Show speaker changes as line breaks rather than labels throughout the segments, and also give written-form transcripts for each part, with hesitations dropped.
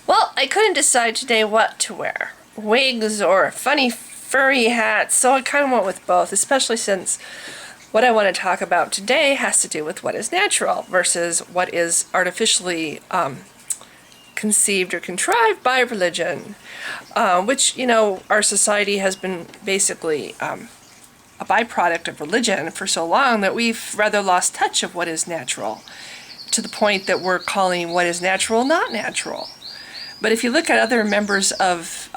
Well, I couldn't decide today what to wear. Wigs or funny furry hats, so I kind of went with both, especially since what I want to talk about today has to do with what is natural versus what is artificially conceived or contrived by religion, which, our society has been basically a byproduct of religion for so long that we've rather lost touch of what is natural, to the point that we're calling what is natural not natural. But if you look at other members of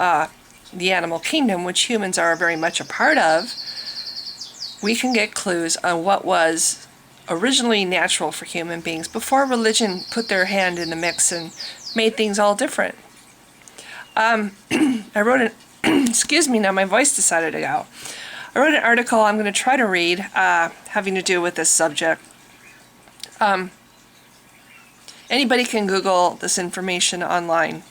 the animal kingdom, which humans are very much a part of, we can get clues on what was originally natural for human beings before religion put their hand in the mix and made things all different. I wrote an, excuse me, now my voice decided to go. I wrote an article I'm going to try to read having to do with this subject. Anybody can Google this information online.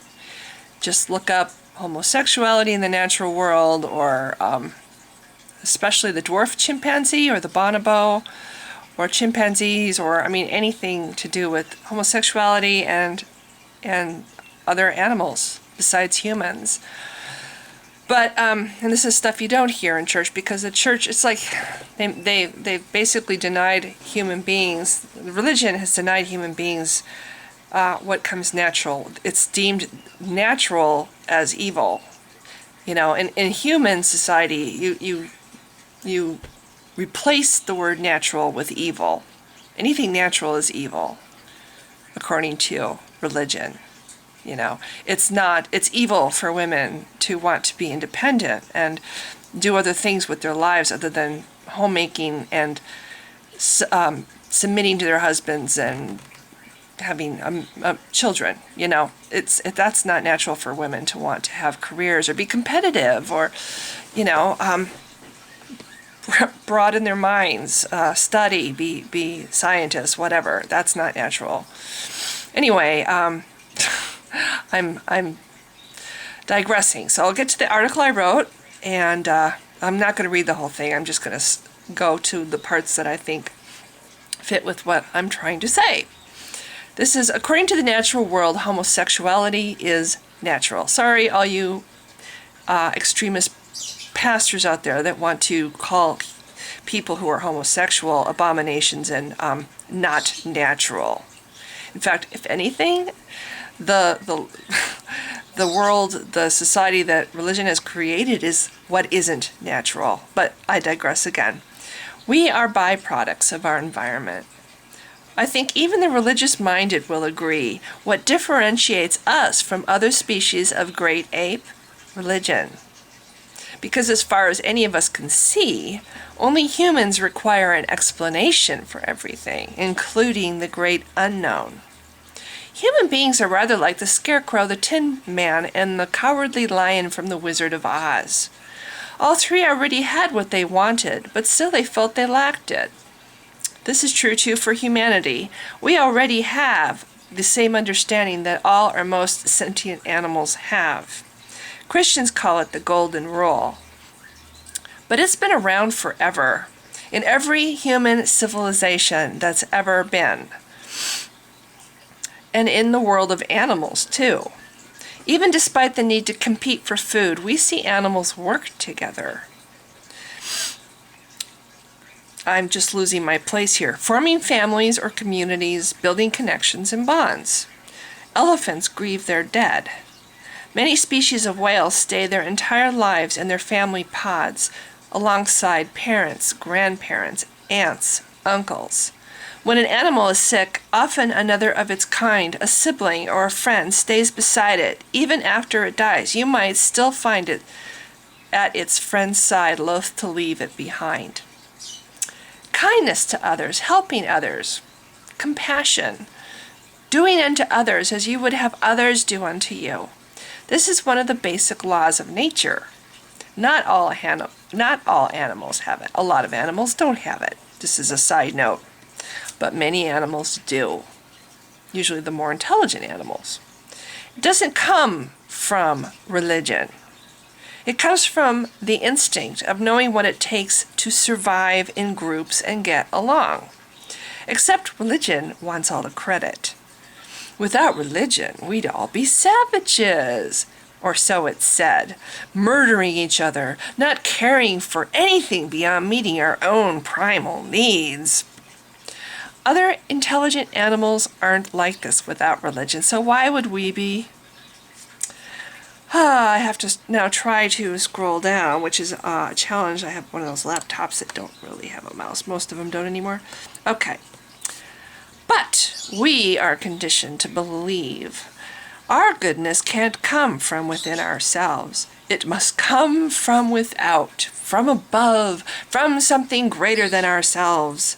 Just look up homosexuality in the natural world, or especially the dwarf chimpanzee or the bonobo, or chimpanzees, or anything to do with homosexuality and other animals besides humans. But and this is stuff you don't hear in church, because the church, it's like they basically denied human beings. Religion has denied human beings what comes natural. It's deemed natural as evil. In human society, you replace the word natural with evil. Anything natural is evil, according to religion. It's evil for women to want to be independent and do other things with their lives other than homemaking and submitting to their husbands and having children. That's not natural for women to want to have careers or be competitive or, broaden their minds, study, be scientists, whatever. That's not natural. Anyway, I'm digressing. So I'll get to the article I wrote, and I'm not going to read the whole thing. I'm just going to go to the parts that I think fit with what I'm trying to say. This is, according to the natural world, homosexuality is natural. Sorry, all you extremist pastors out there that want to call people who are homosexual abominations and not natural. In fact, if anything, the world, the society that religion has created is what isn't natural. But I digress again. We are byproducts of our environment. I think even the religious-minded will agree what differentiates us from other species of great ape? Religion. Because as far as any of us can see, only humans require an explanation for everything, including the great unknown. Human beings are rather like the Scarecrow, the Tin Man, and the Cowardly Lion from The Wizard of Oz. All three already had what they wanted, but still they felt they lacked it. This is true too for humanity. We already have the same understanding that all or most sentient animals have. Christians call it the Golden Rule. But it's been around forever, in every human civilization that's ever been. And in the world of animals, too. Even despite the need to compete for food, we see animals work together. I'm just losing my place here. Forming families or communities, building connections and bonds. Elephants grieve their dead. Many species of whales stay their entire lives in their family pods, alongside parents, grandparents, aunts, uncles. When an animal is sick, often another of its kind, a sibling or a friend, stays beside it. Even after it dies, you might still find it at its friend's side, loath to leave it behind. Kindness to others, helping others, compassion, doing unto others as you would have others do unto you. This is one of the basic laws of nature. Not all animals have it. A lot of animals don't have it. This is a side note. But many animals do. Usually the more intelligent animals. It doesn't come from religion. It comes from the instinct of knowing what it takes to survive in groups and get along. Except religion wants all the credit. Without religion, we'd all be savages, or so it's said, murdering each other, not caring for anything beyond meeting our own primal needs. Other intelligent animals aren't like this without religion, so why would we be? I have to now try to scroll down, which is a challenge. I have one of those laptops that don't really have a mouse. Most of them don't anymore. Okay. But we are conditioned to believe our goodness can't come from within ourselves. It must come from without, from above, from something greater than ourselves.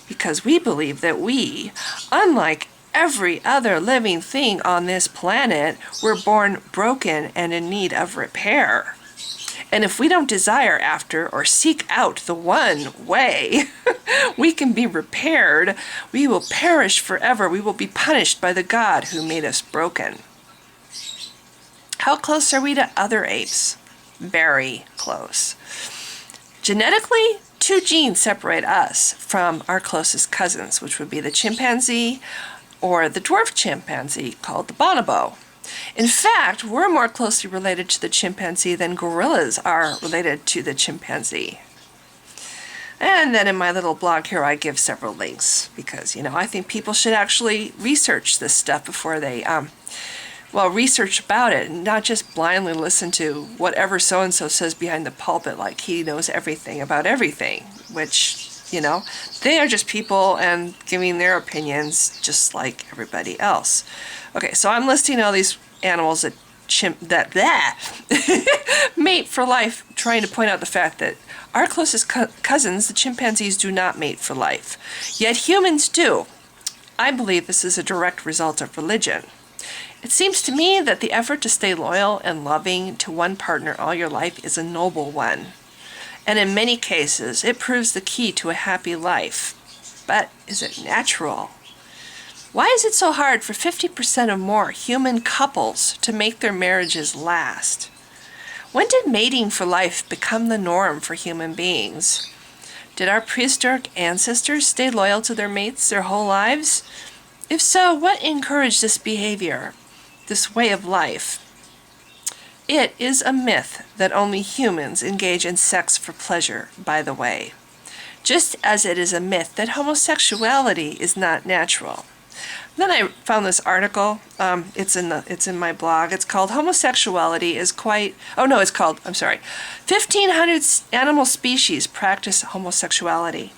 Because we believe that we, unlike every other living thing on this planet, were born broken and in need of repair. And if we don't desire after or seek out the one way we can be repaired, we will perish forever. We will be punished by the God who made us broken. How close are we to other apes? Very close. Genetically, 2 genes separate us from our closest cousins, which would be the chimpanzee or the dwarf chimpanzee called the bonobo. In fact, we're more closely related to the chimpanzee than gorillas are related to the chimpanzee. And then in my little blog here, I give several links because, I think people should actually research this stuff before they, research about it and not just blindly listen to whatever so-and-so says behind the pulpit like he knows everything about everything, which, they are just people and giving their opinions just like everybody else. Okay, so I'm listing all these animals that mate for life, trying to point out the fact that our closest cousins, the chimpanzees, do not mate for life. Yet humans do. I believe this is a direct result of religion. It seems to me that the effort to stay loyal and loving to one partner all your life is a noble one. And in many cases, it proves the key to a happy life. But is it natural? Why is it so hard for 50% or more human couples to make their marriages last? When did mating for life become the norm for human beings? Did our prehistoric ancestors stay loyal to their mates their whole lives? If so, what encouraged this behavior, this way of life? It is a myth that only humans engage in sex for pleasure, by the way. Just as it is a myth that homosexuality is not natural. Then I found this article. It's in my blog. It's called "Homosexuality is quite." It's called. 1,500 animal species practice homosexuality.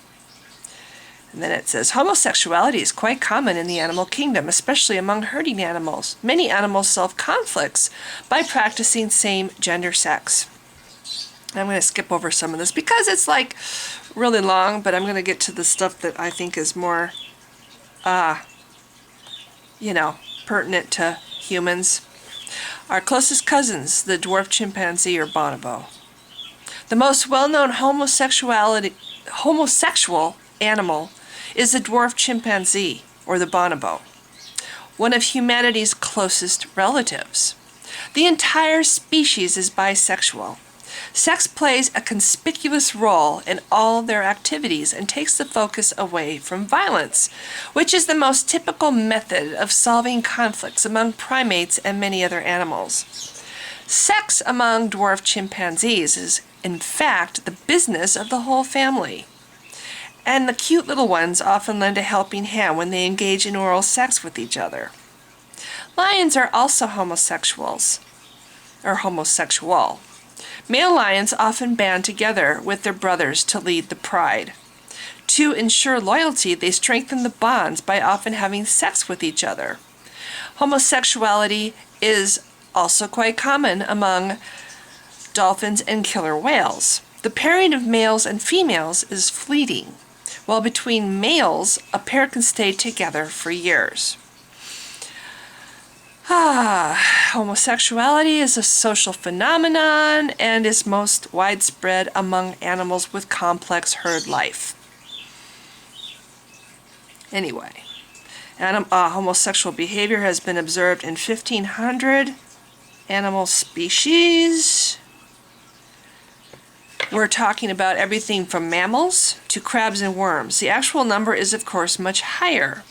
And then it says, homosexuality is quite common in the animal kingdom, especially among herding animals. Many animals solve conflicts by practicing same-gender sex. I'm going to skip over some of this because it's really long, but I'm going to get to the stuff that I think is more, pertinent to humans. Our closest cousins, the dwarf chimpanzee or bonobo. The most well-known homosexual animal is the dwarf chimpanzee, or the bonobo, one of humanity's closest relatives. The entire species is bisexual. Sex plays a conspicuous role in all their activities and takes the focus away from violence, which is the most typical method of solving conflicts among primates and many other animals. Sex among dwarf chimpanzees is, in fact, the business of the whole family. And the cute little ones often lend a helping hand when they engage in oral sex with each other. Lions are also homosexuals, or homosexual. Male lions often band together with their brothers to lead the pride. To ensure loyalty, they strengthen the bonds by often having sex with each other. Homosexuality is also quite common among dolphins and killer whales. The pairing of males and females is fleeting, while between males, a pair can stay together for years. Homosexuality is a social phenomenon and is most widespread among animals with complex herd life. Anyway, homosexual behavior has been observed in 1,500 animal species. We're talking about everything from mammals to crabs and worms. The actual number is, of course, much higher.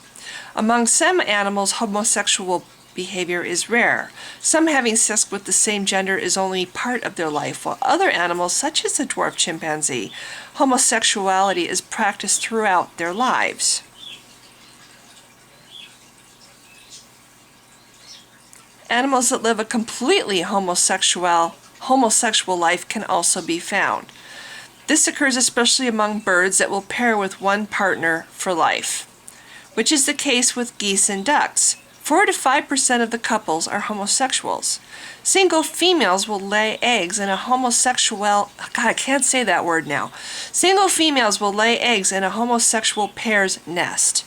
Among some animals, homosexual behavior is rare. Some having sex with the same gender is only part of their life, while other animals, such as the dwarf chimpanzee, homosexuality is practiced throughout their lives. Animals that live a completely homosexual life can also be found. This occurs especially among birds that will pair with one partner for life, which is the case with geese and ducks. 4 to 5% of the couples are homosexuals. Single females will lay eggs in a homosexual, God, I can't say that word now. Single females will lay eggs in a homosexual pair's nest.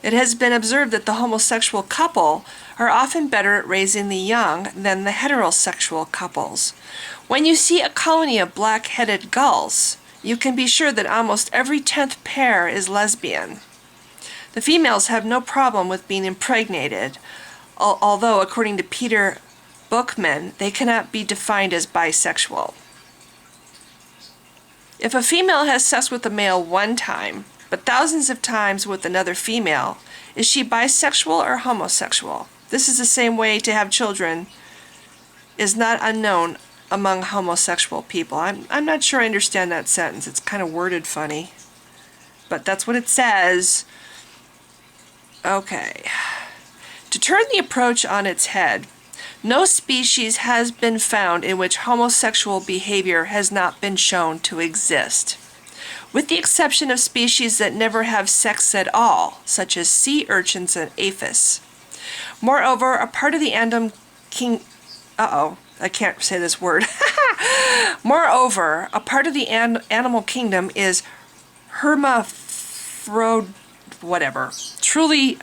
It has been observed that the homosexual couple are often better at raising the young than the heterosexual couples. When you see a colony of black-headed gulls, you can be sure that almost every 10th pair is lesbian. The females have no problem with being impregnated, although according to Peter Bookman, they cannot be defined as bisexual. If a female has sex with a male one time, but thousands of times with another female, is she bisexual or homosexual? This is the same way to have children is not unknown among homosexual people. I'm not sure I understand that sentence. It's kind of worded funny, but that's what it says. Okay. To turn the approach on its head, no species has been found in which homosexual behavior has not been shown to exist, with the exception of species that never have sex at all, such as sea urchins and aphis. Moreover, a part of the animal kingdom is truly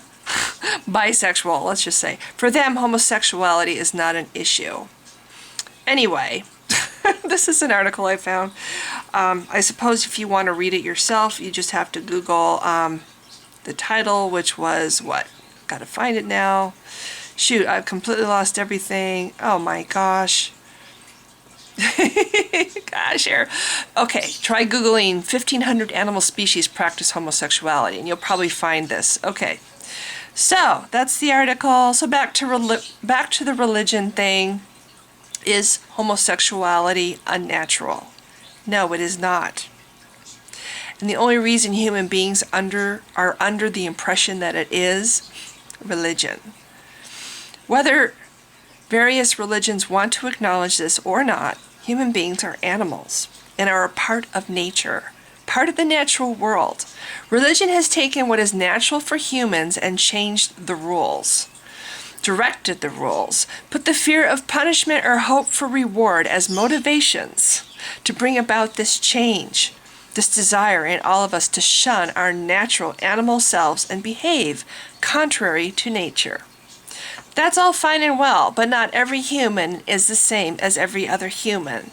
bisexual, let's just say. For them, homosexuality is not an issue. Anyway, this is an article I found. I suppose if you want to read it yourself, you just have to Google the title, which was what? Gotta find it now. Shoot, I've completely lost everything. Oh my gosh. Gosh, here. Okay, try Googling 1,500 animal species practice homosexuality, and you'll probably find this. Okay, so that's the article. So back to the religion thing. Is homosexuality unnatural? No, it is not. And the only reason human beings are under the impression that it is religion. Whether various religions want to acknowledge this or not, human beings are animals and are a part of nature, part of the natural world. Religion has taken what is natural for humans and changed the rules, directed the rules, put the fear of punishment or hope for reward as motivations to bring about this change, this desire in all of us to shun our natural animal selves and behave contrary to nature. That's all fine and well, but not every human is the same as every other human.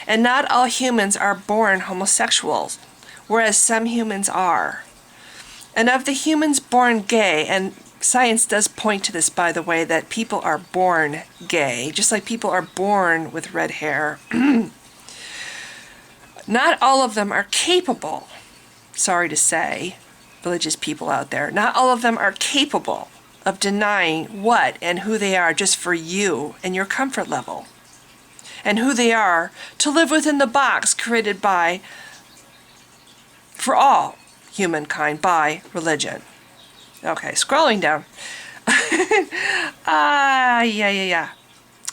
And not all humans are born homosexuals, whereas some humans are. And of the humans born gay, and science does point to this, by the way, that people are born gay, just like people are born with red hair. Not all of them are capable, sorry to say, religious people out there, not all of them are capable of denying what and who they are just for you and your comfort level, and who they are to live within the box created for all humankind by religion. Okay, scrolling down.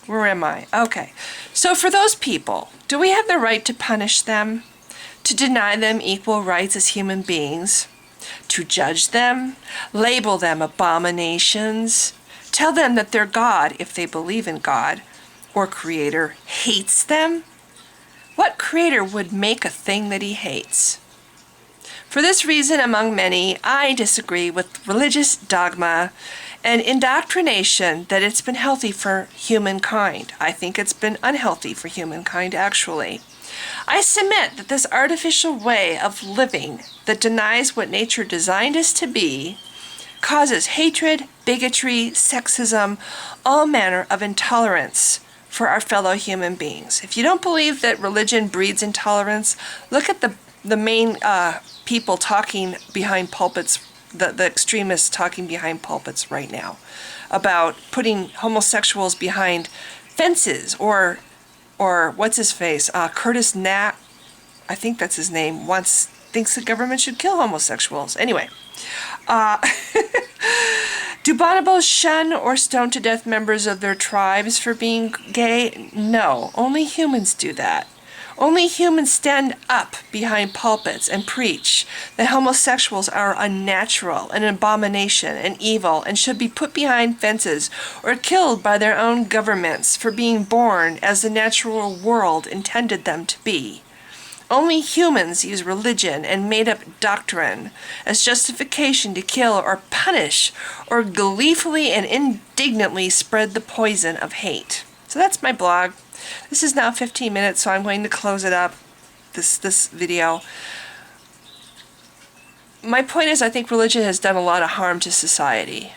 Where am I? Okay. So for those people, do we have the right to punish them? To deny them equal rights as human beings? To judge them? Label them abominations? Tell them that their God, if they believe in God, or Creator, hates them? What Creator would make a thing that He hates? For this reason, among many, I disagree with religious dogma and indoctrination that it's been healthy for humankind. I think it's been unhealthy for humankind, actually. I submit that this artificial way of living that denies what nature designed us to be causes hatred, bigotry, sexism, all manner of intolerance for our fellow human beings. If you don't believe that religion breeds intolerance, look at the main people talking behind pulpits the extremists talking behind pulpits right now about putting homosexuals behind fences, or what's his face, Curtis Nat, I think that's his name, thinks the government should kill homosexuals. Anyway, do bonobos shun or stone to death members of their tribes for being gay? No, only humans do that. Only humans stand up behind pulpits and preach that homosexuals are unnatural, an abomination, and evil, and should be put behind fences or killed by their own governments for being born as the natural world intended them to be. Only humans use religion and made-up doctrine as justification to kill or punish, or gleefully and indignantly spread the poison of hate. So that's my blog. This is now 15 minutes, so I'm going to close it up, this video. My point is, I think religion has done a lot of harm to society.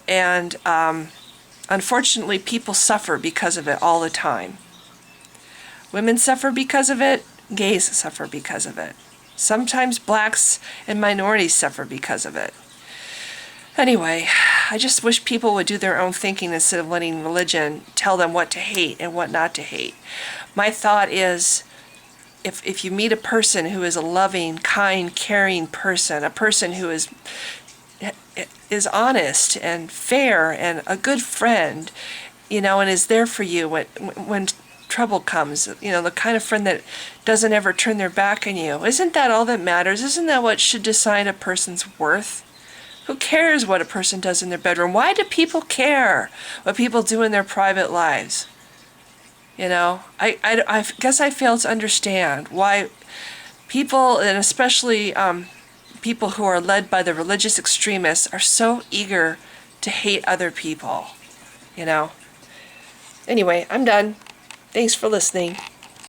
And unfortunately, people suffer because of it all the time. Women suffer because of it. Gays suffer because of it. Sometimes blacks and minorities suffer because of it. Anyway, I just wish people would do their own thinking instead of letting religion tell them what to hate and what not to hate. My thought is, if you meet a person who is a loving, kind, caring person, a person who is honest and fair and a good friend, and is there for you when trouble comes, the kind of friend that doesn't ever turn their back on you, isn't that all that matters? Isn't that what should decide a person's worth? Who cares what a person does in their bedroom? Why do people care what people do in their private lives? I guess I fail to understand why people, and especially people who are led by the religious extremists, are so eager to hate other people. Anyway, I'm done. Thanks for listening.